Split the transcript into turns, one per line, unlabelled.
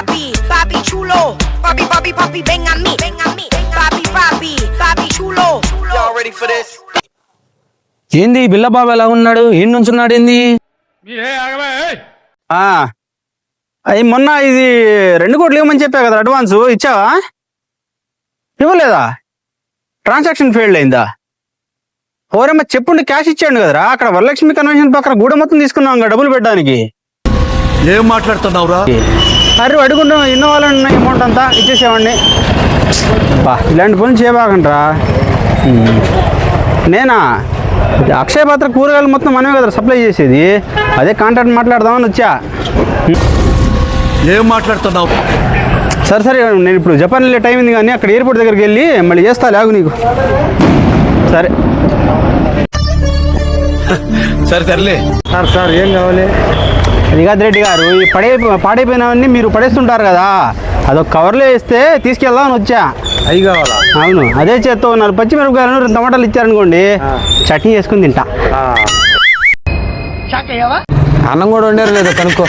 papi, papi chulo. Papi, papi, papi, ven a mí, ven a mí. Papi, papi, papi chulo. Y'all ready for this?
ఏంది బిల్లబాబు ఎలా ఉన్నాడు? ఏం నుంచున్నాడు ఏంది? అయ్యి మొన్న ఇది 2 కోట్లు ఇవ్వమని చెప్పా కదా, అడ్వాన్స్ ఇచ్చావా? ఇవ్వలేదా? ట్రాన్సాక్షన్ ఫెయిల్డ్ అయిందా? ఓరేమ్మ చెప్పుండి క్యాష్ ఇచ్చాడు కదరా, అక్కడ వరలక్ష్మి కన్వెన్షన్ పక్కన గూడ మొత్తం తీసుకున్నాం కదా డబ్బులు పెట్టడానికి.
ఏం మాట్లాడుతున్నావురా?
అరే అడుగుంటాం ఎన్నో వాళ్ళని అమౌంట్ అంతా ఇచ్చేసేవాడిని. బా ఇలాంటి పనులు చేయబాకండ్రా. నేనా అక్షయ పాత్ర కూరగాయలు మొత్తం మనమే కదా సప్లై చేసేది, అదే కాంట్రాక్ట్ మాట్లాడదామని వచ్చా.
ఏం మాట్లాడుతున్నావు?
సరే సరే నేను ఇప్పుడు జపాన్ వెళ్ళే టైం ఉంది, కానీ అక్కడ ఎయిర్పోర్ట్ దగ్గరికి వెళ్ళి మళ్ళీ చేస్తా లాగు నీకు. సరే
సరే సర్లే.
సార్ ఏం కావాలి? రిగాద్ రెడ్డి గారు, ఈ పాడైపోయినవన్నీ మీరు పడేస్తుంటారు కదా, అదొక కవర్లో వేస్తే తీసుకెళ్దామని వచ్చా.
అవి కావాలా?
అవును, అదే చేత్తో 4 పచ్చిమిరపకాయలు 2 టమాటాలు ఇచ్చారనుకోండి, చట్నీ చేసుకుని తింటా.
అన్నం కూడా వండారు లేదా కనుక్కో.